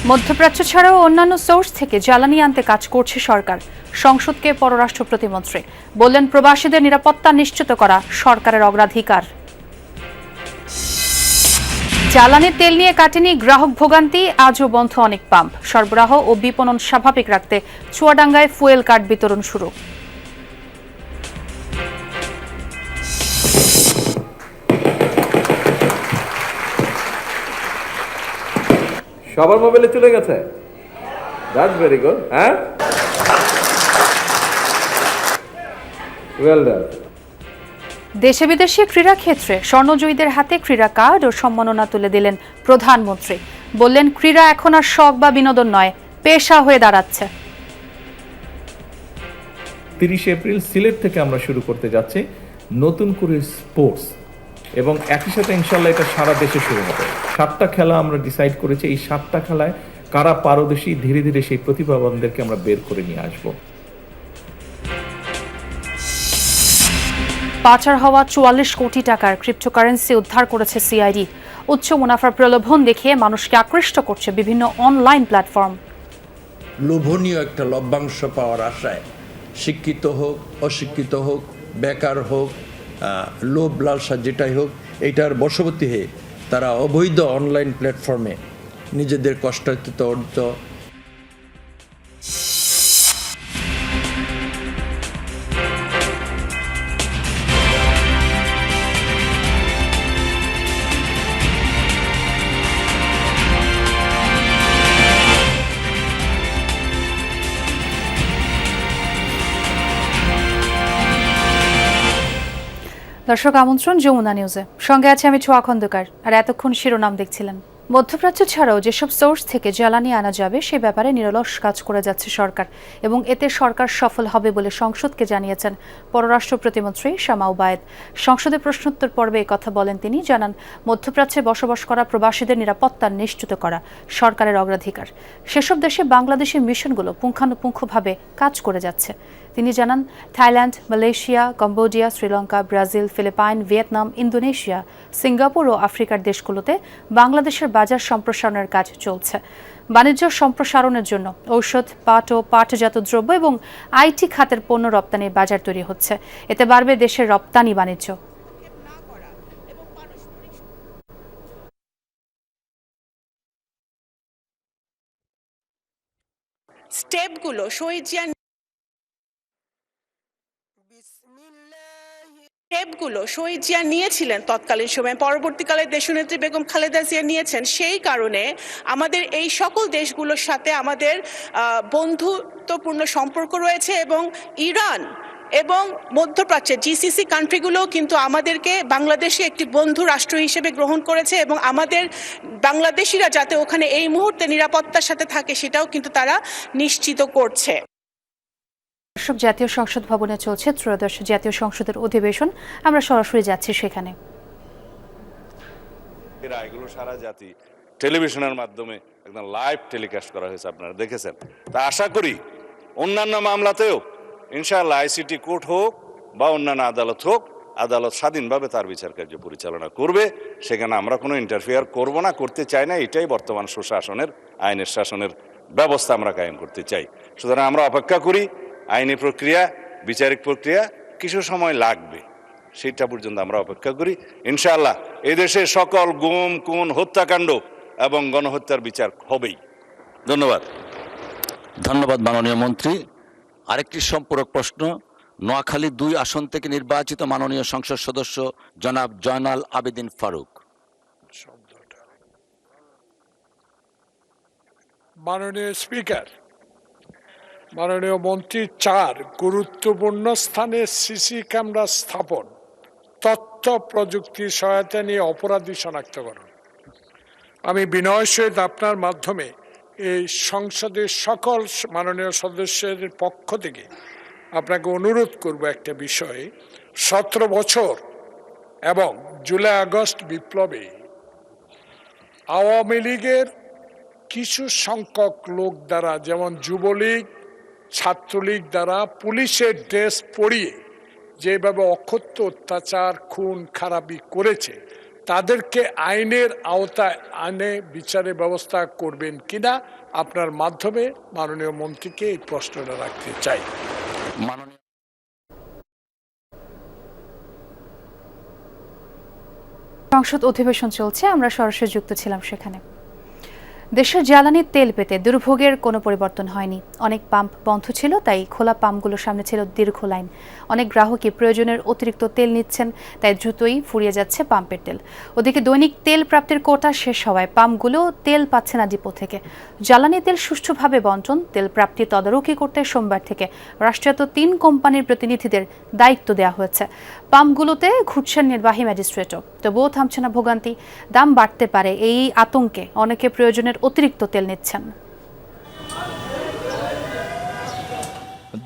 মধ্যপ্রাচ্য ছাড়াও অন্যান্য সোর্স থেকে জ্বালানি আনতে কাজ করছে সরকার। সংসদকে পররাষ্ট্র প্রতিমন্ত্রী বললেন, প্রবাসীদের নিরাপত্তা নিশ্চিত করা সরকারের অগ্রাধিকার। জ্বালানি তেল নিয়ে কাটেনি গ্রাহক ভোগান্তি, আজও বন্ধ অনেক পাম্প। সরবরাহ ও বিপণন স্বাভাবিক রাখতে চুয়াডাঙ্গায় ফুয়েল কার্ড বিতরণ শুরু। সবার মোবাইলে চলে গেছে। That's very good. হ্যাঁ, ওয়েল ডান। দেশে বিদেশে ক্রীড়া ক্ষেত্রে স্বর্ণজয়ীদের হাতে ক্রীড়া কার্ড ও সম্মাননা তুলে দিলেন প্রধানমন্ত্রী। বললেন, ক্রীড়া এখন আর শখ বা বিনোদন নয়, পেশা হয়ে দাঁড়াচ্ছে। 30 এপ্রিল সিলেট থেকে আমরা শুরু করতে যাচ্ছি নতুন করে স্পোর্টস, এবং একই সাথে ইনশাল্লাহ এটা সারা দেশে শুরু হবে। 7টা খেলা আমরা ডিসাইড করেছি। এই 7টা খেলায় কারা পারদর্শী, ধীরে ধীরে সেই প্রতিভাবানদেরকে আমরা বের করে নিয়ে আসবো। পাচার হওয়া 44 কোটি টাকার ক্রিপ্টোকারেন্সি উদ্ধার করেছে সিআইডি। উচ্চ মুনাফার প্রলোভন দেখিয়ে মানুষকে আকৃষ্ট করছে বিভিন্ন অনলাইন প্ল্যাটফর্ম। লোভনীয় একটা লভ্যাংশ পাওয়ার আশায় শিক্ষিত হোক, অশিক্ষিত হোক, বেকার হোক, লোভ লালসা যেটাই হোক, এইটার বশবর্তী হয়ে তারা অবৈধ অনলাইন প্ল্যাটফর্মে নিজেদের কষ্টার্জিত অর্থ দর্শক আমন্ত্রণ যমুনা নিউজে, সঙ্গে আছে আমি ছোঁয়া খন্দকার। আর এতক্ষণ শিরোনাম দেখছিলেন। মধ্যপ্রাচ্য ছাড়াও যেসব সোর্স থেকে জ্বালানি আনা যাবে সে ব্যাপারে নিরলস কাজ করে যাচ্ছে সরকার, এবং এতে সরকার সফল হবে বলে সংসদকে জানিয়েছেন পররাষ্ট্র প্রতিমন্ত্রী শামা ওবায়েদ। সংসদে প্রশ্নোত্তর পর্বে কথা বলেন তিনি, জানান, মধ্যপ্রাচ্যে বসবাস করা প্রবাসীদের নিরাপত্তা নিশ্চিত করা সরকারের অগ্রাধিকার। সেসব দেশে বাংলাদেশের মিশনগুলো পুঙ্খানুপুঙ্খভাবে কাজ করে যাচ্ছে। তিনি জানান, Thailand, Malaysia, Cambodia, Sri Lanka, Brazil, Philippines, Vietnam, Indonesia, Singapore ও আফ্রিকার দেশগুলোতে বাংলাদেশের বাজার সম্প্রসারণের কাজ চলছে। বাণিজ্য সম্প্রসারণের জন্য ঔষধ, পাট ও পাটজাত দ্রব্য এবং আইটি খাতের পণ্য রপ্তানির বাজার তৈরি হচ্ছে। এতে বাড়বে দেশের রপ্তানি বাণিজ্য। স্টেপগুলো শহীদ জিয়া নিয়েছিলেন তৎকালীন সময়ে, পরবর্তীকালে দেশনেত্রী বেগম খালেদা জিয়া নিয়েছেন। সেই কারণে আমাদের এই সকল দেশগুলোর সাথে আমাদের বন্ধুত্বপূর্ণ সম্পর্ক রয়েছে, এবং ইরান এবং মধ্যপ্রাচ্যের জিসিসি কান্ট্রিগুলোও কিন্তু আমাদেরকে বাংলাদেশে একটি বন্ধু রাষ্ট্র হিসেবে গ্রহণ করেছে, এবং আমাদের বাংলাদেশিরা যাতে ওখানে এই মুহূর্তে নিরাপত্তার সাথে থাকে সেটাও কিন্তু তারা নিশ্চিত করছে। জাতীয় সংসদ ভবনে চলছে ত্রয়োদশ জাতীয় সংসদের অধিবেশন। আমরা সরাসরি যাচ্ছি সেখানে। এগুলো সারা জাতি টেলিভিশনের মাধ্যমে একদম লাইভ টেলিকাস্ট করা হয়েছে, আপনারা দেখেছেন। তা আশা করি অন্যান্য মামলাতেও ইনশাআল্লাহ আইসিটি কোর্ট হোক বা অন্যান্য আদালত হোক, আদালত স্বাধীনভাবে তার বিচার কার্য পরিচালনা করবে। সেখানে আমরা কোনো ইন্টারফেয়ার করব না, করতে চাই না। এটাই বর্তমান সুশাসনের, আইনের শাসনের ব্যবস্থা আমরা কায়েম করতে চাই। সুতরাং আমরা অপেক্ষা করি। আইনি প্রক্রিয়া, বিচারিক প্রক্রিয়া কিছু সময় লাগবে, সেটা পর্যন্ত আমরা অপেক্ষা করি। ইনশাআল্লাহ এদেশে সকল গুম, খুন, হত্যাকাণ্ড এবং গণহত্যার বিচার হবেই। ধন্যবাদ। ধন্যবাদ মাননীয় মন্ত্রী। আরেকটি সম্পূরক প্রশ্ন, নোয়াখালী 2 আসন থেকে নির্বাচিত মাননীয় সংসদ সদস্য জনাব জয়নাল আবেদিন ফারুক। মাননীয় স্পিকার, মাননীয় মন্ত্রী, 4 গুরুত্বপূর্ণ স্থানে সিসি ক্যামেরা স্থাপন, তথ্য প্রযুক্তি সহায়তা নিয়ে অপরাধী শনাক্তকরণ। আমি বিনয়ের সহিত আপনার মাধ্যমে এই সংসদের সকল মাননীয় সদস্যের পক্ষ থেকে আপনাকে অনুরোধ করব একটা বিষয়ে। 17 বছর এবং জুলাই আগস্ট বিপ্লবে আওয়ামী লীগের কিছু সংখ্যক লোক দ্বারা, যেমন যুবলীগ, ছাত্রলীগ দ্বারা পুলিশের ড্রেস পরিয়ে যেভাবে অকথ্য অত্যাচার, খুন খারাপি করেছে, তাদেরকে আইনের আওতায় আনে বিচারের ব্যবস্থা করবেন কিনা আপনার মাধ্যমে মাননীয় মন্ত্রীকে এই প্রশ্নটা রাখতে চাই। মাননীয় সংসদ অধিবেশন চলছে, আমরা সরাসরি যুক্ত ছিলাম সেখানে। দেশের জ্বালানির তেল পেতে দুর্ভোগের কোনো পরিবর্তন হয়নি। অনেক পাম্প বন্ধ ছিল, তাই খোলা পাম্পগুলোর সামনে ছিল দীর্ঘ লাইন। অনেক গ্রাহকই প্রয়োজনের অতিরিক্ত তেল নিচ্ছেন, তাই দ্রুতই ফুরিয়ে যাচ্ছে পাম্পের তেল। ওদিকে দৈনিক তেল প্রাপ্তির কোটা শেষ হওয়ায় পাম্পগুলো তেল পাচ্ছে না ডিপো থেকে। জ্বালানি তেল সুষ্ঠুভাবে বন্টন, তেল প্রাপ্তি তদারকি করতে সোমবার থেকে রাষ্ট্রায়ত্ত 3 কোম্পানির প্রতিনিধিদের দায়িত্ব দেওয়া হয়েছে। পাম্পগুলোতে ঘুরছেন নির্বাহী ম্যাজিস্ট্রেটও, তবুও থামছে না ভোগান্তি। দাম বাড়তে পারে এই আতঙ্কে অনেকে প্রয়োজনের অতিরিক্ত তেল নিচ্ছেন।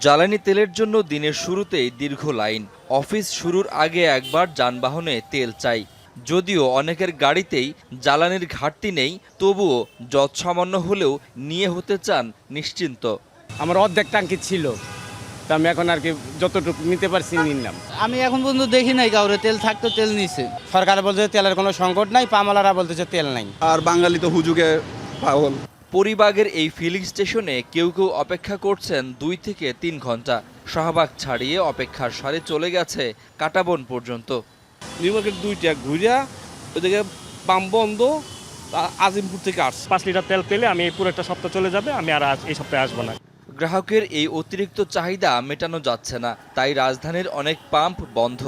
জ্বালানি তেলের জন্য দিনের শুরুতেই দীর্ঘ লাইন। অফিস শুরুর আগে একবার যানবাহনে তেল চাই। যদিও অনেকের গাড়িতেই জ্বালানির ঘাটতি নেই, তবুও যৎসামান্য হলেও নিয়ে হতে চান নিশ্চিন্ত। আমার অর্ধেক ট্যাঙ্কি ছিল, তা আমি এখন আর কি যতটুকু নিতে পারছি নিলাম। আমি এখন পর্যন্ত দেখি নাই কাউরে তেল থাকতো তেল নিছে। সরকার বলছে তেলের কোনো সংকট নাই, পামালারা বলতেছে তেল নাই। আর বাঙালি তো হুজুগে পাগল। পরিবাগের এই ফিলিং স্টেশনে কেউ কেউ অপেক্ষা করছেন 2 থেকে 3 ঘন্টা। শাহবাগ ছাড়িয়ে অপেক্ষার সারি চলে গেছে কাটাবন পর্যন্ত। নিউ মার্কেট 2টা ঘুরিয়া ওইদিকে পাম্প বন্ধ। আজিমপুর থেকে আসছে 5 লিটার তেল পেলে আমি পুরো একটা সপ্তাহ চলে যাবে, আমি আর এই সপ্তাহে আসবো না। গ্রাহকের এই অতিরিক্ত চাহিদা মেটানো যাচ্ছে না, তাই রাজধানীর অনেক পাম্প বন্ধ।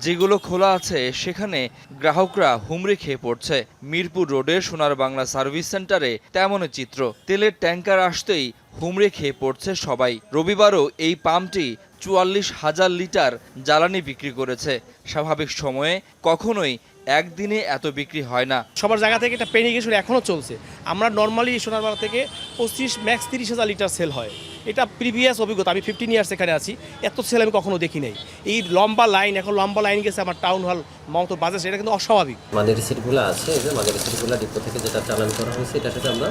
যেগুলো খোলা আছে সেখানে গ্রাহকরা হুমড়ি খেয়ে পড়ছে। মিরপুর রোডের সোনার বাংলা সার্ভিস সেন্টারে তেমনই চিত্র। তেলের ট্যাঙ্কার আসতেই হুমড়ি খেয়ে পড়ছে সবাই। রবিবারও এই পাম্পটি 44,000 লিটার জ্বালানি বিক্রি করেছে। স্বাভাবিক সময়ে কখনোই একদিনে এত বিক্রি হয় না। সবার জায়গা থেকে একটা পেনিক ইস্যু এখনো চলছে। আমরা নর্মালি সোনারবাংলা থেকে 25 ম্যাক্স 30,000 লিটার সেল হয়। এটা প্রিভিয়াস অভিজ্ঞতা, আমি 15 ইয়ার্স এখানে আছি, এত সেল আমি কখনো দেখি নাই। এই লম্বা লাইন, এখন লম্বা লাইন গেছে আমার টাউন হল মমতা বাজার, এটা কিন্তু অস্বাভাবিক। মাঝের সিটগুলো আছে, এই যে মাঝের সিটগুলো ডিপো থেকে যেটা চালান করা হয়েছে, এটার সাথে আমরা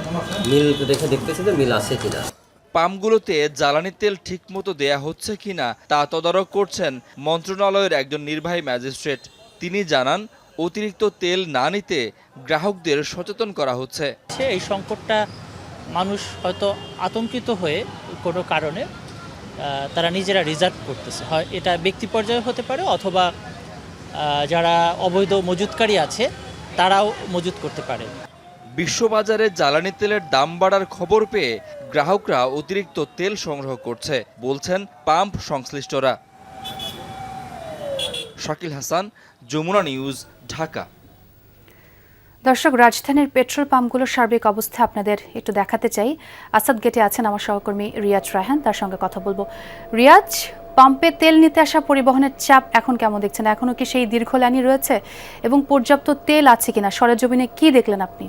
মিল দেখে দেখতেছি যে মিল আছে কিনা। পাম্পগুলোতে জ্বালানি তেল ঠিকমতো দেয়া হচ্ছে কিনা তা তদারক করছেন মন্ত্রণালয়ের একজন নির্বাহী ম্যাজিস্ট্রেট। তিনি জানান, অতিরিক্ত তেল না নিতে গ্রাহকদের সচেতন করা হচ্ছে। এই সংকটটা মানুষ হয়তো আতঙ্কিত হয়ে কোনো কারণে তারা নিজেরা রিজার্ভ করতেছে। হয় এটা ব্যক্তি পর্যায়ে হতে পারে, অথবা যারা অবৈধ মজুতকারী আছে তারাও মজুত করতে পারে। বিশ্ববাজারে জ্বালানি তেলের দাম বাড়ার খবর পেয়ে গ্রাহকরা অতিরিক্ত তেল সংগ্রহ করছে, বলছেন পাম্প সংশ্লিষ্টরা। শাকিল হাসান, যমুনা নিউজ, ঢাকা। দর্শক, রাজধানীর পেট্রোল পাম্পগুলোর সার্বিক অবস্থা আপনাদের একটু দেখাতে চাই। আসাদ গেটে আছেন আমার সহকর্মী রিয়াজ রায়হান, তার সঙ্গে কথা বলবো। রিয়াজ, পাম্পে তেল নিতে আসা পরিবহনের চাপ এখন কেমন দেখছেন? এখনো কি সেই দীর্ঘ লাইনই রয়েছে এবং পর্যাপ্ত তেল আছে কিনা? সরেজমিনে কি দেখলেন আপনি?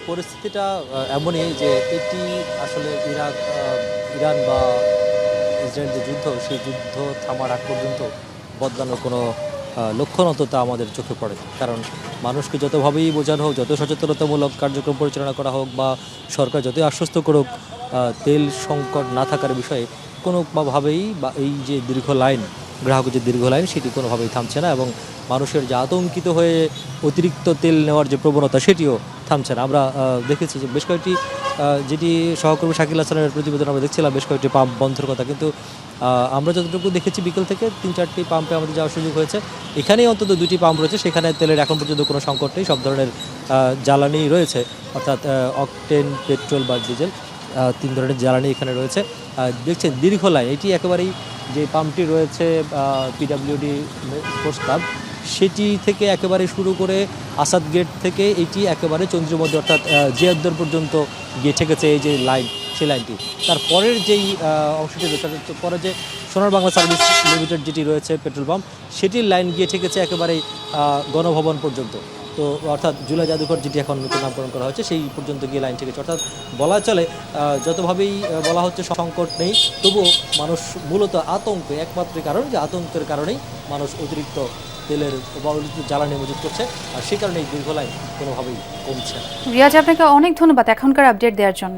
পরিস্থিতিটা এমনই যে এটি আসলে ইরান বা ইসরায়েল যে যুদ্ধ, সেই যুদ্ধ থামার আগ পর্যন্ত বদলানোর কোনো লক্ষণ অন্তত আমাদের চোখে পড়ে। কারণ মানুষকে যতভাবেই বোঝানো হোক, যত সচেতনতামূলক কার্যক্রম পরিচালনা করা হোক বা সরকার যতই আশ্বস্ত করুক তেল সংকট না থাকার বিষয়ে, কোনোভাবেই বা এই যে দীর্ঘ লাইন, গ্রাহকের যে দীর্ঘ লাইন, সেটি কোনোভাবেই থামছে না এবং মানুষের যে আতঙ্কিত হয়ে অতিরিক্ত তেল নেওয়ার যে প্রবণতা, সেটিও থামছে না। আমরা দেখেছি যে বেশ কয়েকটি, যেটি সহকর্মী শাকিল হাসানের প্রতিবেদন আমরা দেখছিলাম, বেশ কয়েকটি পাম্প বন্ধের কথা, কিন্তু আমরা যতটুকু দেখেছি বিকেল থেকে 3-4টি পাম্পে আমাদের যাওয়ার সুযোগ হয়েছে। এখানেই অন্তত 2টি পাম্প রয়েছে, সেখানে তেলের এখন পর্যন্ত কোনো সংকট নেই। সব ধরনের জ্বালানি রয়েছে, অর্থাৎ অকটেন, পেট্রোল বা ডিজেল, 3 ধরনের জ্বালানি এখানে রয়েছে। দেখছেন দীর্ঘ লাইন, এটি একেবারেই যে পাম্পটি রয়েছে পিডাব্লিউডি স্পোর্টস ক্লাব, সেটি থেকে একেবারে শুরু করে আসাদ গেট থেকে এটি একেবারে চন্দ্রমধ্যে অর্থাৎ জিয়াদ্দর পর্যন্ত গিয়ে ঠেকেছে এই যে লাইন, সেই লাইনটি। তারপরের যেই অংশটি রয়েছে, পরে যে সোনার বাংলা সার্ভিস লিমিটেড যেটি রয়েছে পেট্রোল পাম্প, সেটির লাইন গিয়ে ঠেকেছে একেবারেই গণভবন পর্যন্ত। তো অর্থাৎ জুলাই জাদুঘর যেটি এখন নতুন নামকরণ করা হচ্ছে, সেই পর্যন্ত গিয়ে লাইন ঠেকেছে। অর্থাৎ বলা চলে যতভাবেই বলা হচ্ছে সংকট নেই, তবুও মানুষ মূলত আতঙ্কে, একমাত্র কারণ যে আতঙ্কের কারণেই মানুষ অতিরিক্ত তেলের বা জ্বালানি মজুত করছে, আর সেই কারণে এই দীর্ঘ লাইন কোনোভাবেই কমছে না। রিয়াজ, আপনাকে অনেক ধন্যবাদ এখনকার আপডেট দেওয়ার জন্য।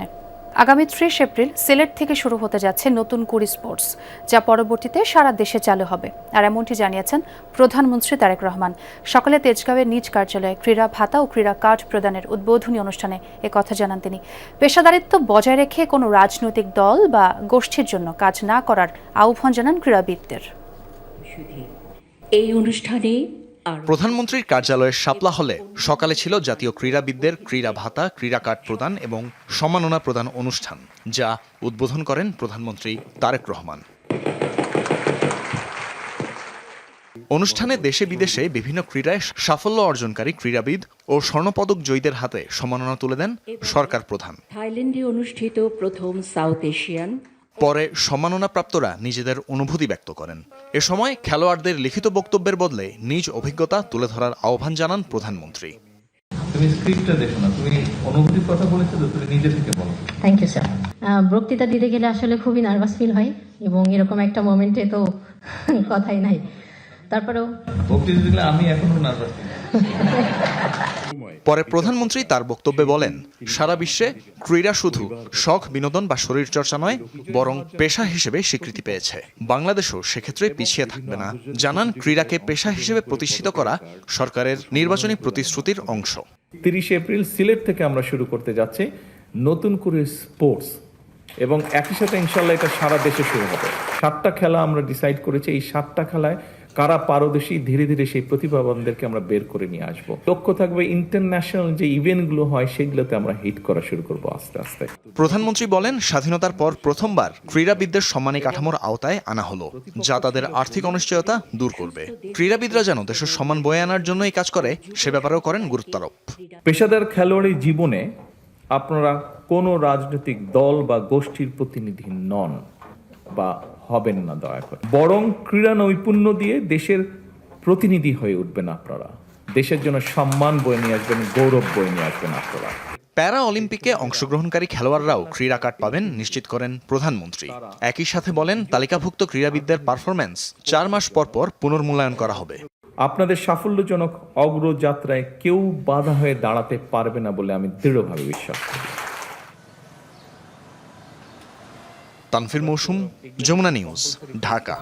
আগামী 30 এপ্রিল সিলেট থেকে শুরু হতে যাচ্ছে নতুন কুড়ি স্পোর্টস, যা পরবর্তীতে সারা দেশে চালু হবে। আর এমনটি জানিয়েছেন প্রধানমন্ত্রী তারেক রহমান। সকালে তেজগাঁওয়ের নিজ কার্যালয়ে ক্রীড়া ভাতা ও ক্রীড়া কার্ড প্রদানের উদ্বোধনী অনুষ্ঠানে একথা জানান তিনি। পেশাদারিত্ব বজায় রেখে কোনো রাজনৈতিক দল বা গোষ্ঠীর জন্য কাজ না করার আহ্বান জানান ক্রীড়াবিদদের। এই অনুষ্ঠানে প্রধানমন্ত্রীর কার্যালয়ের শাপলা হলে সকালে ছিল জাতীয় ক্রীড়াবিদদের ক্রীড়া ভাতা, ক্রীড়া কার্ড প্রদান এবং সম্মাননা প্রদান অনুষ্ঠান, যা উদ্বোধন করেন প্রধানমন্ত্রী তারেক রহমান। অনুষ্ঠানে দেশে বিদেশে বিভিন্ন ক্রীড়ায় সাফল্য অর্জনকারী ক্রীড়াবিদ ও স্বর্ণপদক জয়ীদের হাতে সম্মাননা তুলে দেন সরকার প্রধান। থাইল্যান্ডে অনুষ্ঠিত প্রথম সাউথ এশিয়ান। পরে সম্মাননাপ্রাপ্তরা নিজেদের অনুভূতি ব্যক্ত করেন। এ সময় খেলোয়াড়দের লিখিত বক্তব্যের বদলে নিজ অভিজ্ঞতা তুলে ধরার আহ্বান জানান প্রধানমন্ত্রী। তুমি স্ক্রিপ্টটা দেখো না, তুমি অনুভূতির কথা বলেছো তো, তুমি নিজে থেকে বলো। Thank you sir. বক্তৃতা দিতে গেলে আসলে খুবই নার্ভাস ফিল হয় এবং এরকম একটা মোমেন্টে তো কথাই নাই। তারপরেও বক্তৃতা দিলে আমি এখনো নার্ভাস। পরে প্রধানমন্ত্রী তার বক্তব্যে বলেন, সারা বিশ্বে ক্রীড়া শুধু শখ, বিনোদন বা শরীরচর্চা নয়, বরং পেশা হিসেবে স্বীকৃতি পেয়েছে। বাংলাদেশও সেক্ষেত্রে পিছিয়ে থাকবে না। জানান, ক্রীড়াকে পেশা হিসেবে প্রতিষ্ঠিত করা সরকারের নির্বাচনী প্রতিশ্রুতির অংশ। 30 এপ্রিল সিলেট থেকে আমরা শুরু করতে যাচ্ছি নতুন করে স্পোর্টস, এবং একই সাথে ইনশাল্লাহ এটা সারা দেশে শুরু হবে। 7টা খেলা আমরা ডিসাইড করেছি। এই 7টা খেলায় কারা পারদর্শী, ধীরে ধীরে সেই প্রতিভাবানদেরকে আমরা বের করে নিয়ে আসবো। লক্ষ্য থাকবে ইন্টারন্যাশনাল যে ইভেন্টগুলো হয় সেগুলোতে আমরা হিট করা শুরু করবো আস্তে আস্তে। প্রধানমন্ত্রী বলেন, স্বাধীনতার পর প্রথমবার ক্রীড়াবিদদের সম্মানী কাঠামোর আওতায় আনা হলো, যা তাদের আর্থিক অনিশ্চয়তা দূর করবে। ক্রীড়াবিদরা যেন দেশের সম্মান বয়ে আনার জন্য এই কাজ করে, সে ব্যাপারেও করেন গুরুত্বারোপ। পেশাদার খেলোয়াড়ি জীবনে আপনারা কোনো রাজনৈতিক দল বা গোষ্ঠীর প্রতিনিধি নন বা হবেন না, দয়া করে। বরং ক্রীড়া নৈপুণ্য দিয়ে দেশের প্রতিনিধি হয়ে উঠবেন আপনারা। দেশের জন্য সম্মান বয়ে নিয়ে আসবেন, গৌরব বয়ে নিয়ে আসবেন আপনারা। প্যারা অলিম্পিকে অংশগ্রহণকারী খেলোয়াড়রাও ক্রীড়া কার্ড পাবেন, নিশ্চিত করেন প্রধানমন্ত্রী। একই সাথে বলেন, তালিকাভুক্ত ক্রীড়াবিদদের পারফরম্যান্স 4 মাস পর পর পুনর্মূল্যায়ন করা হবে। আপনাদের সাফল্যজনক অগ্রযাত্রায় কেউ বাধা হয়ে দাঁড়াতে পারবে না বলে আমি দৃঢ়ভাবে বিশ্বাস করি। তানফির মৌসুম, যমুনা নিউজ, ঢাকা।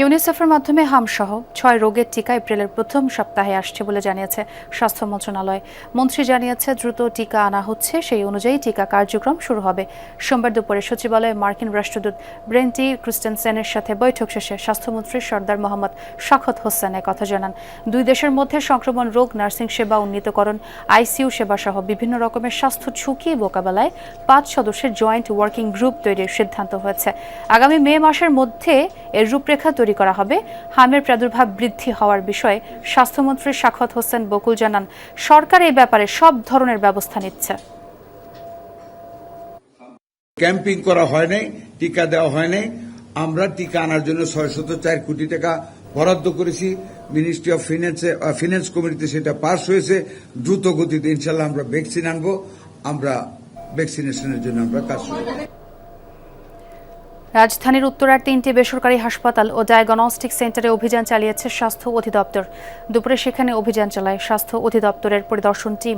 ইউনিসেফের মাধ্যমে হামসহ 6 রোগের টিকা এপ্রিলের প্রথম সপ্তাহে আসছে বলে জানিয়েছে স্বাস্থ্য মন্ত্রণালয়। মন্ত্রী জানিয়েছে, দ্রুত টিকা আনা হচ্ছে, সেই অনুযায়ী টিকা কার্যক্রম শুরু হবে। সোমবার দুপুরে সচিবালয়ে মার্কিন রাষ্ট্রদূত ব্রেন্টি ক্রিস্টেনসেনের সাথে বৈঠক শেষে স্বাস্থ্যমন্ত্রী সর্দার মোহাম্মদ শাখত হোসেন কথা জানান। দুই দেশের মধ্যে সংক্রমণ রোগ, নার্সিং সেবা উন্নীতকরণ, আইসিইউ সেবা সহ বিভিন্ন রকমের স্বাস্থ্য ঝুঁকি মোকাবেলায় 5 সদস্যের জয়েন্ট ওয়ার্কিং গ্রুপ তৈরির সিদ্ধান্ত হয়েছে। আগামী মে মাসের মধ্যে এর রূপরেখা তৈরি করা হবে। হামের প্রাদুর্ভাব বৃদ্ধি হওয়ার বিষয়ে স্বাস্থ্যমন্ত্রী শাখত হোসেন বকুল জানান, সরকার এই ব্যাপারে সব ধরনের ব্যবস্থা নিচ্ছে। ক্যাম্পিং করা হয় নাই, টিকা দেওয়া হয় নাই। আমরা টিকা আনার জন্য 604 কোটি টাকা বরাদ্দ করেছি। মিনিস্ট্রি অফ ফিনান্স কমিটিতে সেটা পাস হয়েছে। দ্রুত গতিতে ইনশাল্লাহ আমরা ভ্যাকসিন আনবো। আমরা ভ্যাকসিনেশনের জন্য আমরা কাজ শুরু করব। রাজধানীর উত্তরার 3টি বেসরকারি হাসপাতাল ও ডায়াগনস্টিক সেন্টারে অভিযান চালিয়েছে স্বাস্থ্য অধিদপ্তর। দুপুরে সেখানে অভিযান চালায় স্বাস্থ্য অধিদপ্তরের পরিদর্শন টিম।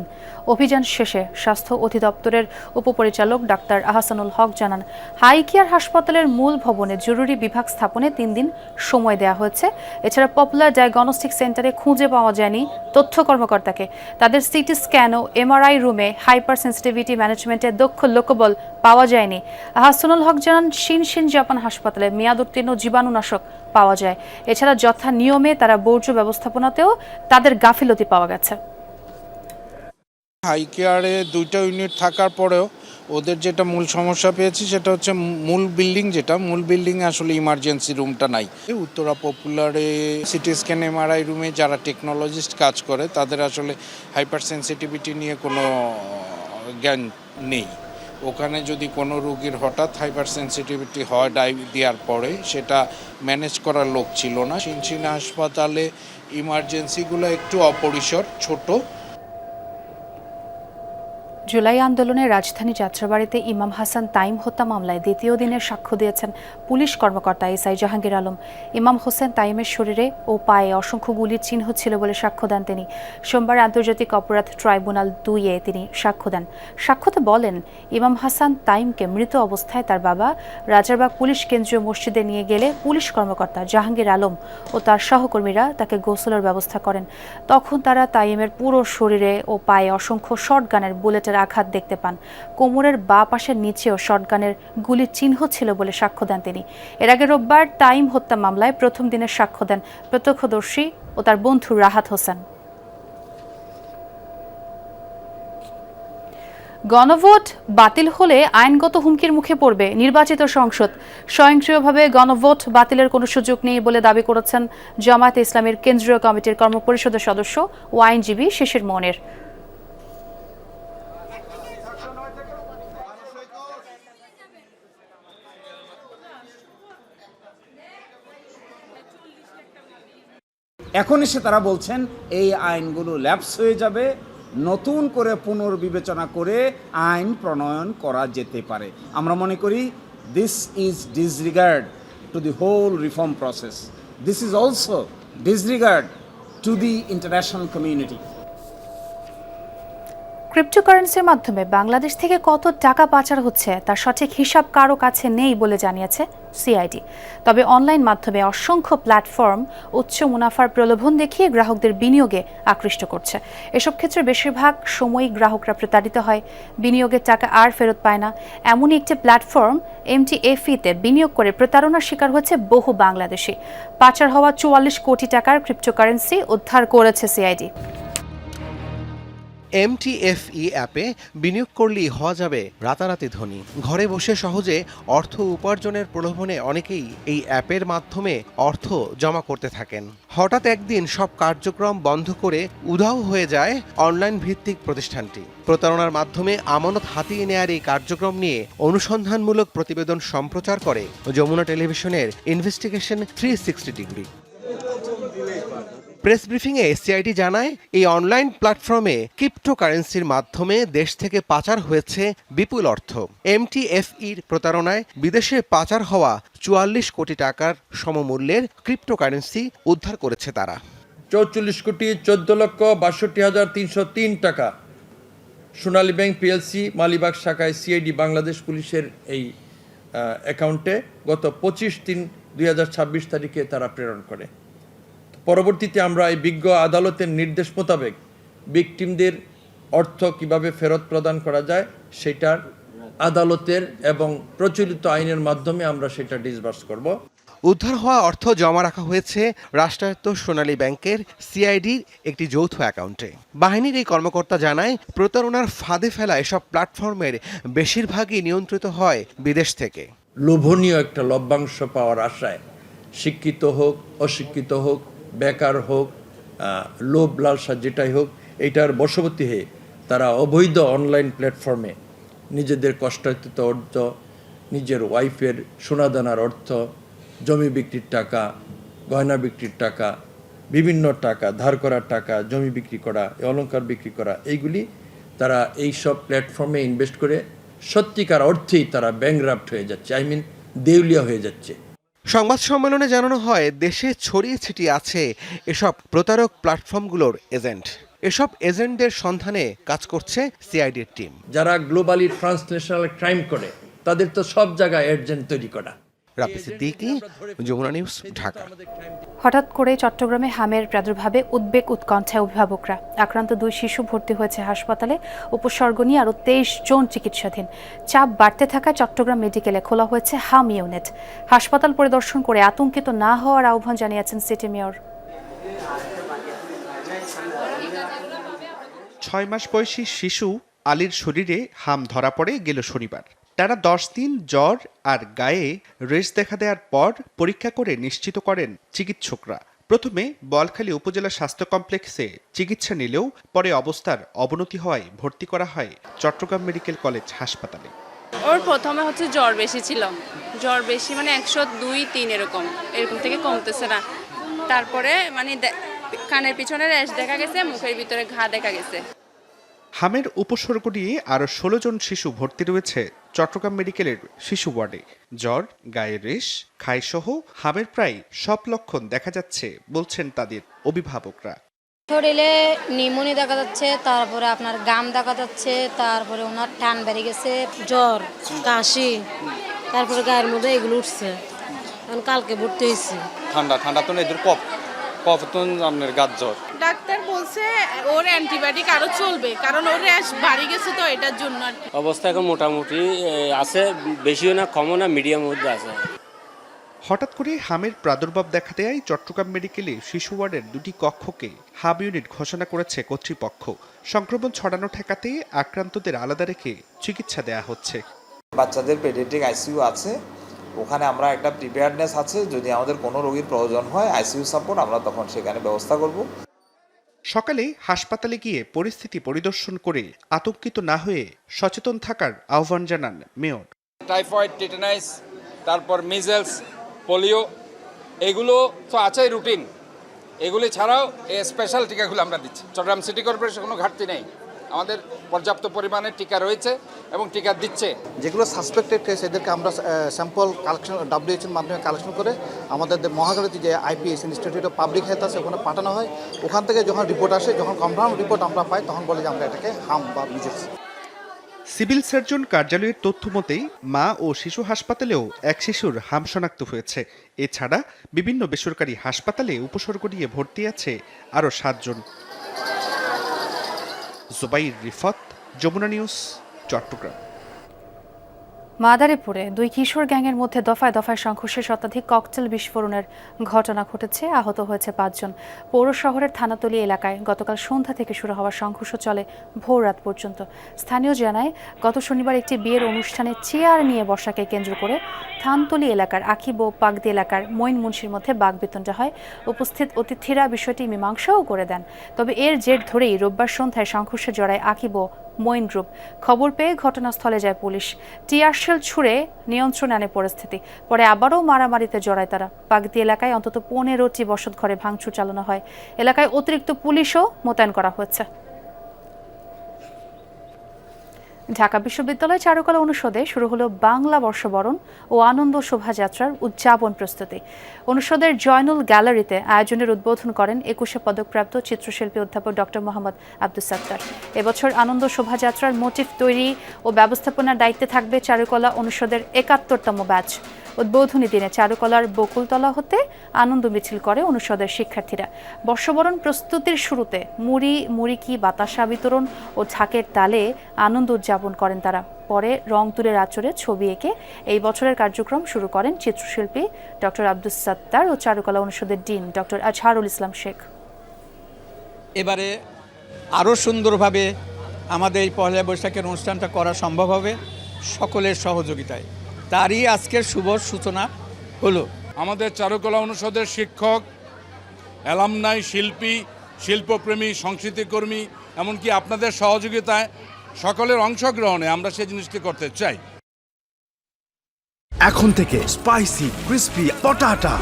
অভিযান শেষে স্বাস্থ্য অধিদপ্তরের উপপরিচালক ডাক্তার আহসানুল হক জানান, হাই কেয়ার হাসপাতালের মূল ভবনে জরুরি বিভাগ স্থাপনে 3 দিন সময় দেওয়া হয়েছে। এছাড়া পপুলার ডায়াগনস্টিক সেন্টারে খুঁজে পাওয়া যায়নি তথ্য কর্মকর্তাকে। তাদের সিটি স্ক্যান ও এমআরআই রুমে হাইপার সেন্সিটিভিটি ম্যানেজমেন্টের দক্ষ লোকবল পাওয়া যায়নি। আহসানুল হক জানান, শিনশিন জাপান হাসপাতালে মেয়াদ উত্তীর্ণ জীবাণুনাশক পাওয়া যায়। এছাড়া যথা নিয়মে তারা বর্জ্য ব্যবস্থাপনাতেও তাদের গাফিলতি পাওয়া গেছে। হাই কেয়ারে 2টা ইউনিট থাকার পরেও ওদের যেটা মূল সমস্যা পেয়েছি সেটা হচ্ছে মূল বিল্ডিংয়ে আসলে ইমার্জেন্সি রুমটা নাই। উত্তরা পপুলারে সিটি স্ক্যান এমআরআই রুমে যারা টেকনোলজিস্ট কাজ করে তাদের আসলে হাইপার সেন্সিটিভিটি নিয়ে কোনো জ্ঞান নেই। ওখানে যদি কোনো রোগীর হঠাৎ হাইপার সেন্সিটিভিটি হয় ডাইভ দেওয়ার পরে, সেটা ম্যানেজ করার লোক ছিল না। শিনশিন হাসপাতালে ইমার্জেন্সিগুলো একটু অপরিসর, ছোট। জুলাই আন্দোলনে রাজধানী যাত্রাবাড়িতে ইমাম হাসান তাইম হত্যা মামলায় দ্বিতীয় দিনের সাক্ষ্য দিয়েছেন পুলিশ কর্মকর্তা এসআই জাহাঙ্গীর আলম। ইমাম হোসেন তাইমের শরীরে ও পায়ে অসংখ্য গুলির চিহ্ন ছিল বলে সাক্ষ্য দেন তিনি। সোমবার আন্তর্জাতিক অপরাধ ট্রাইব্যুনাল 2-এ তিনি সাক্ষ্য দেন। সাক্ষ্যতে বলেন, ইমাম হাসান তাইমকে মৃত অবস্থায় তার বাবা রাজারবাগ পুলিশ কেন্দ্রীয় মসজিদে নিয়ে গেলে পুলিশ কর্মকর্তা জাহাঙ্গীর আলম ও তার সহকর্মীরা তাকে গোসলের ব্যবস্থা করেন। তখন তারা তাইমের পুরো শরীরে ও পায়ে অসংখ্য শটগানের বুলেটের আঘাত দেখতে পান। কোমরের বাঁ পাশের নিচেও শটগানের গুলির চিহ্ন ছিল বলে সাক্ষ্য দেন তিনি। এর আগে রোববার তাইম হত্যা মামলায় প্রথম দিনের সাক্ষ্য দেন প্রত্যক্ষদর্শী ও তার বন্ধু রাহাত হোসেন। গণভোট বাতিল হলে আইনগত হুমকির মুখে পড়বে নির্বাচিত সংসদ। স্বয়ংক্রিয়ভাবে গণভোট বাতিলের কোনো সুযোগ নেই বলে দাবি করেছেন জামায়াতে ইসলামীর কেন্দ্রীয় কমিটির কর্মপরিষদের সদস্য ও আইনজীবী শিশির মনির। এখন এসে তারা বলছেন এই আইনগুলো ল্যাপস হয়ে যাবে, নতুন করে পুনর্বিবেচনা করে আইন প্রণয়ন করা যেতে পারে। আমরা মনে করি this is disregard to the whole reform process, this is also disregard to the international community. ক্রিপ্টোকারেন্সির মাধ্যমে বাংলাদেশ থেকে কত টাকা পাচার হচ্ছে তার সঠিক হিসাব কারো কাছে নেই বলে জানিয়েছে সিআইডি। তবে অনলাইন মাধ্যমে অসংখ্য প্ল্যাটফর্ম উচ্চ মুনাফার প্রলোভন দেখিয়ে গ্রাহকদের বিনিয়োগে আকৃষ্ট করছে। এসব ক্ষেত্রে বেশিরভাগ সময়ই গ্রাহকরা প্রতারিত হয়, বিনিয়োগের টাকা আর ফেরত পায় না। এমনই একটি প্ল্যাটফর্ম MTFE-তে বিনিয়োগ করে প্রতারণার শিকার হচ্ছে বহু বাংলাদেশি। পাচার হওয়া 44 কোটি টাকার ক্রিপ্টোকারেন্সি উদ্ধার করেছে সিআইডি। MTFE অ্যাপে বিনিয়োগ করলেই হওয়া যাবে রাতারাতি ধনী। ঘরে বসে সহজে অর্থ উপার্জনের প্রলোভনে অনেকেই এই অ্যাপের মাধ্যমে অর্থ জমা করতে থাকেন। হঠাৎ একদিন সব কার্যক্রম বন্ধ করে উধাও হয়ে যায় অনলাইন ভিত্তিক প্রতিষ্ঠানটি। প্রতারণার মাধ্যমে আমানত হাতিয়ে নেয়ার এই কার্যক্রম নিয়ে অনুসন্ধানমূলক প্রতিবেদন সম্প্রচার করে যমুনা টেলিভিশনের ইনভেস্টিগেশন 360 ডিগ্রি। প্রেস ব্রিফিংয়ে সিআইডি জানায়, এই অনলাইন প্ল্যাটফর্মে ক্রিপ্টোকারেন্সির মাধ্যমে দেশ থেকে পাচার হয়েছে বিপুল অর্থ। MTFE-র প্রতারণায় বিদেশে পাচার হওয়া 44 কোটি টাকার সমমূল্যের ক্রিপ্টোকারেন্সি উদ্ধার করেছে তারা। 44,62,62,303 টাকা সোনালী ব্যাংক PLC মালিবাগ শাখায় সিআইডি বাংলাদেশ পুলিশের এই অ্যাকাউন্টে গত 25/3/2026 তারিখে তারা প্রেরণ করে। পরবর্তীতে আমরা এই বিজ্ঞ আদালতের নির্দেশ মোতাবেক ভিকটিমদের অর্থ কিভাবে ফেরত প্রদান করা যায় সেটার আদালতের এবং প্রচলিত আইনের মাধ্যমে আমরা সেটা ডিসবার্স করব। উদ্ধার হওয়া অর্থ জমা রাখা হয়েছে রাষ্ট্রায়ত্ত সোনালী ব্যাংকের সিআইডির একটি যৌথ অ্যাকাউন্টে। বাহিনীর এই কর্মকর্তা জানায়, প্রতারণার ফাঁদে ফেলা এসব প্ল্যাটফর্মের বেশিরভাগই নিয়ন্ত্রিত হয় বিদেশ থেকে। লোভনীয় একটা লভ্যাংশ পাওয়ার আশায় শিক্ষিত হোক, অশিক্ষিত হোক, বেকার হোক, লোভ লালসা যেটাই হোক, এইটার বশবর্তী হয়ে তারা অবৈধ অনলাইন প্ল্যাটফর্মে নিজেদের কষ্টার্জিত অর্থ, নিজের ওয়াইফের সোনাদানার অর্থ, জমি বিক্রির টাকা, গয়না বিক্রির টাকা, বিভিন্ন টাকা, ধার করার টাকা, জমি বিক্রি করা, অলংকার বিক্রি করা, এইগুলি তারা এই সব প্ল্যাটফর্মে ইনভেস্ট করে সত্যিকার অর্থেই তারা ব্যাংকরাপ্ট হয়ে যাচ্ছে, দেউলিয়া হয়ে যাচ্ছে। সংবাদ সম্মেলনে জানানো হয়, দেশে ছড়িয়ে ছিটিয়ে আছে এসব প্রতারক প্ল্যাটফর্মগুলোর এজেন্ট। এসব এজেন্টদের সন্ধানে কাজ করছে সিআইডির টিম। যারা গ্লোবালি ট্রান্সন্যাশনাল ক্রাইম করে তাদের তো সব জায়গায় এজেন্ট তৈরি করা। রাবি সিদ্দিকী, যমুনা নিউজ, ঢাকা। হঠাৎ করে চট্টগ্রামে হামের প্রাদুর্ভাবে উদ্বেগ উৎকণ্ঠায় অভিভাবকরা। আক্রান্ত 2 শিশু ভর্তি হয়েছে হাসপাতালে। উপসর্গ নিয়ে আরও 23 জন চিকিৎসাধীন। চাপ বাড়তে থাকায় চট্টগ্রাম মেডিকেলে খোলা হয়েছে হাম ইউনিট। হাসপাতাল পরিদর্শন করে আতঙ্কিত না হওয়ার আহ্বান জানিয়েছেন সিটি মেয়র। 6 মাস বয়সী শিশু আলীর শরীরে হাম ধরা পড়ে গেল শনিবার। টানা 10 দিন জ্বর আর গায়ে রেশ দেখা দেওয়ার পর পরীক্ষা করে নিশ্চিত করেন চিকিৎসকরা। প্রথমে বোয়ালখালী উপজেলা স্বাস্থ্য কমপ্লেক্সে চিকিৎসা নিলেও পরে অবস্থার অবনতি হওয়ায় ভর্তি করা হয় চট্টগ্রাম মেডিকেল কলেজ হাসপাতালে। ওর প্রথমে জ্বর বেশি ছিল, জ্বর বেশি 102-3 এরকম থেকে কমতেছে না। তারপরে কানের পিছনে রেশ দেখা গেছে, মুখের ভিতরে ঘা দেখা গেছে। হামের উপসর্গ নিয়ে আরও 16 জন শিশু ভর্তি রয়েছে চট্টগ্রাম মেডিকেলের শিশু ওয়ার্ডে। জ্বর, গায়ে রেশ, খাইসহ হামের প্রায় সব লক্ষণ দেখা যাচ্ছে বলছেন তাদের অভিভাবকরা। শরীরে নিউমোনিয়া দেখা যাচ্ছে, তারপরে আপনার গাম দেখা যাচ্ছে, তারপরে ওনার টান বেড়ে গেছে, জ্বর, কাশি, তারপরে গায়ের মধ্যে এগুলো উঠছে। এখন কালকে ভর্তি হয়েছি। ঠান্ডা তো এদের কফ তো আপনার গাছ জ্বর। ডাক্তার বলছে ওর অ্যান্টিবায়োটিক আরো চলবে, কারণ ওর র্যাশ বাড়ি গেছে, তো এটার জন্য আর কি। অবস্থা এখন মোটামুটি আছে, বেশিও না কমও না, মিডিয়াম মধ্যে আছে। হঠাৎ করে হামের প্রাদুর্ভাব দেখা দেয় চট্টগ্রাম মেডিকেলে শিশু ওয়ার্ডের 2টি কক্ষকে হাব ইউনিট ঘোষণা করেছে কর্তৃপক্ষ। সংক্রমণ ছড়ানো ঠেকাতে আক্রান্তদের আলাদা রেখে চিকিৎসা দেয়া হচ্ছে। বাচ্চাদের পেডিয়াট্রিক আইসিইউ আছে, ওখানে আমরা একটা প্রিপেয়ারনেস আছে, যদি আমাদের কোনো রোগীর প্রয়োজন হয় আইসিইউ সাপোর্ট আমরা তখন সেখানে ব্যবস্থা করব। সকালে হাসপাতালে গিয়ে পরিস্থিতি পরিদর্শন করে আতঙ্কিত না হয়ে সচেতন থাকার আহ্বান জানান মেয়র। টাইফয়েড, টিটেনাস, তারপর মিজেলস, পোলিও, এগুলো তো আছেই রুটিন। এগুলি ছাড়াও এই স্পেশাল টিকাগুলো আমরা দিচ্ছি। চট্টগ্রাম সিটি কর্পোরেশন কোনো ঘাটতি নেই, আমাদের পর্যাপ্ত পরিমাণে টিকা রয়েছে এবং টিকা দিচ্ছে। যেগুলো সাসপেক্টেড কেস এদেরকে আমরা স্যাম্পল কালেকশন WHO-এর মাধ্যমে কালেকশন করে আমাদের মহাখালীতে যে IPS institute of public health আছে ওখানে পাঠানো হয়। ওখান থেকে যখন রিপোর্ট আসে, যখন কনফার্ম রিপোর্ট আমরা পাই, তখন বলে যে আমরা এটাকে হাম বা মিজেলস। সিভিল সার্জন কার্যালয়ের তথ্য মতেই মা ও শিশু হাসপাতালেও এক শিশুর হাম শনাক্ত হয়েছে। এছাড়া বিভিন্ন বেসরকারি হাসপাতালে উপসর্গ নিয়ে ভর্তি আছে আরও 7 জন। জুবাইর রিফাত, যমুনা নিউজ, চট্টগ্রাম। মাদারীপুরে 2 কিশোর গ্যাংয়ের মধ্যে দফায় দফায় সংঘর্ষে শতাধিক ককটেল বিস্ফোরণের ঘটনা ঘটেছে, আহত হয়েছে 5 জন। পৌর শহরের থানাতলী এলাকায় গতকাল সন্ধ্যা থেকে শুরু হওয়া সংঘর্ষ চলে ভোর রাত পর্যন্ত। স্থানীয় জানায়, গত শনিবার একটি বিয়ের অনুষ্ঠানে চেয়ার নিয়ে বসাকে কেন্দ্র করে থানতলী এলাকার আকিব ও পাগদি এলাকার মঈন মুন্সির মধ্যে বাকবিতণ্ডা হয়। উপস্থিত অতিথিরা বিষয়টি মীমাংসাও করে দেন। তবে এর জের ধরেই রোববার সন্ধ্যায় সংঘর্ষে জড়ায় আকিব ও মঈন গ্রুপ। খবর পেয়ে ঘটনাস্থলে যায় পুলিশ। টিয়ার শেল ছুড়ে নিয়ন্ত্রণে আনে পরিস্থিতি। পরে আবারও মারামারিতে জড়ায় তারা। পাগদি এলাকায় অন্তত 15টি বসত ঘরে ভাঙচুর চালানো হয়। এলাকায় অতিরিক্ত পুলিশও মোতায়েন করা হয়েছে। ঢাকা বিশ্ববিদ্যালয় চারুকলা অনুষদে শুরু হলো বাংলা বর্ষবরণ ও আনন্দ শোভাযাত্রার উদযাপন প্রস্তুতি। অনুষদের জয়নুল গ্যালারিতে আয়োজনের উদ্বোধন করেন 21শে পদকপ্রাপ্ত চিত্রশিল্পী অধ্যাপক ডক্টর মোহাম্মদ আব্দুস সাত্তার। এবছর আনন্দ শোভাযাত্রার মোটিভ তৈরি ও ব্যবস্থাপনার দায়িত্বে থাকবে চারুকলা অনুষদের 71তম ব্যাচ। উদ্বোধনী দিনে চারুকলার বকুলতলা হতে আনন্দ মিছিল করে অনুষদের শিক্ষার্থীরা। বর্ষবরণ প্রস্তুতির শুরুতে মুড়িকি, বাতাসা বিতরণ ও ঢাকের তালে আনন্দ উদযাপন করেন তারা। পরে রং তুলির আঁচড়ে ছবি এঁকে এই বছরের কার্যক্রম শুরু করেন চিত্রশিল্পী ডক্টর আব্দুস সাত্তার ও চারুকলা অনুষদের ডিন ডক্টর আজহারুল ইসলাম শেখ। এবারে আরও সুন্দরভাবে আমাদের এই পহেলা বৈশাখের অনুষ্ঠানটা করা সম্ভব হবে সকলের সহযোগিতায়। তারই আজকের শুভ সূচনা হলো। আমাদের চারুকলা অনুষদের শিক্ষক, অ্যালামনাই, শিল্পী, শিল্পপ্রেমী, সংস্কৃতিকর্মী, এমনকি আপনাদের সহযোগিতায় সকলের অংশগ্রহণে আমরা সেই জিনিসটি করতে চাই। এখন থেকে স্পাইসি ক্রিসপি পটাটা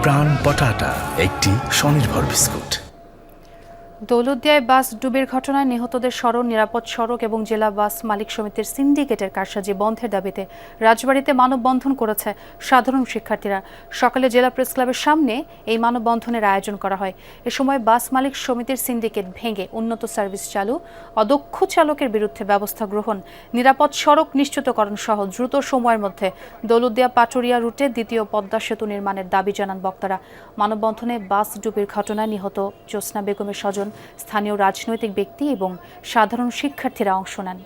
প্রাণ পটাটা একটি স্বনির্ভর বিস্কুট। দৌলতদিয়ায় বাস ডুবির ঘটনায় নিহতদের স্মরণ, নিরাপদ সড়ক এবং জেলা বাস মালিক সমিতির সিন্ডিকেটের কারসাজি বন্ধের দাবিতে রাজবাড়ীতে মানববন্ধন করেছে সাধারণ শিক্ষার্থীরা। সকালে জেলা প্রেস ক্লাবের সামনে এই মানববন্ধনের আয়োজন করা হয়। এ সময় বাস মালিক সমিতির সিন্ডিকেট ভেঙে উন্নত সার্ভিস চালু, অদক্ষ চালকের বিরুদ্ধে ব্যবস্থা গ্রহণ, নিরাপদ সড়ক নিশ্চিতকরণ সহ দ্রুত সময়ের মধ্যে দৌলতদিয়া পাটুরিয়া রুটে দ্বিতীয় পদ্মা সেতু নির্মাণের দাবি জানান বক্তারা। মানববন্ধনে বাস ডুবির ঘটনায় নিহত জ্যোৎস্না বেগমের স্বজন, স্থানীয় রাজনৈতিক ব্যক্তি এবং সাধারণ শিক্ষার্থীরা অংশ নেন।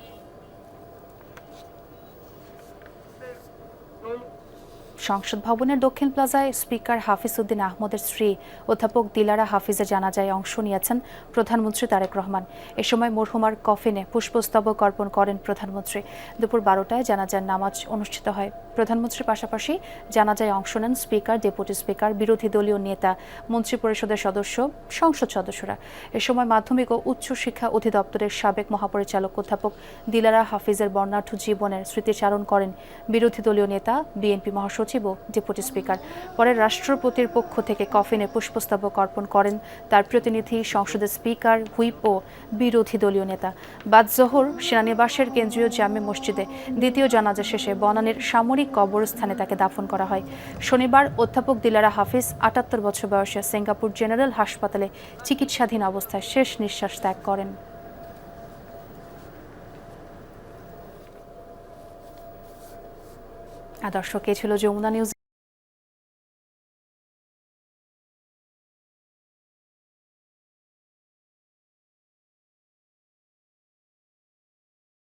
সংসদ ভবনের দক্ষিণ প্লাজায় স্পিকার হাফিজ উদ্দিন আহমদের স্ত্রী অধ্যাপক দিলারা হাফিজের জানাজায় অংশ নিয়েছেন প্রধানমন্ত্রী তারেক রহমান। এ সময় মরহুমার কফিনে পুষ্পস্তবক অর্পণ করেন প্রধানমন্ত্রী। দুপুর 12টায় জানাজার নামাজ অনুষ্ঠিত হয়। প্রধানমন্ত্রীর পাশাপাশি জানাজায় অংশ নেন স্পিকার, ডেপুটি স্পিকার, বিরোধী দলীয় নেতা, মন্ত্রী পরিষদের সদস্য, সংসদ সদস্যরা। এ সময় মাধ্যমিক ও উচ্চ শিক্ষা অধিদপ্তরের সাবেক মহাপরিচালক অধ্যাপক দিলারা হাফিজের বর্ণাঢ্য জীবনের স্মৃতিচারণ করেন বিরোধী দলীয় নেতা, বিএনপি মহাসচিব সচিব ও ডেপুটি স্পিকার। পরে রাষ্ট্রপতির পক্ষ থেকে কফিনে পুষ্পস্তবক অর্পণ করেন তার প্রতিনিধি, সংসদের স্পিকার, হুইপ ও বিরোধী দলীয় নেতা। বাদ জোহর সেনানিবাসের কেন্দ্রীয় জামে মসজিদে দ্বিতীয় জানাজা শেষে বনানীর সামরিক কবরস্থানে তাকে দাফন করা হয়। শনিবার অধ্যাপক দিলারা হাফিজ ৭৮ বছর বয়সে সিঙ্গাপুর জেনারেল হাসপাতালে চিকিৎসাধীন অবস্থায় শেষ নিঃশ্বাস ত্যাগ করেন। দর্শক, এ ছিল যমুনা নিউজ।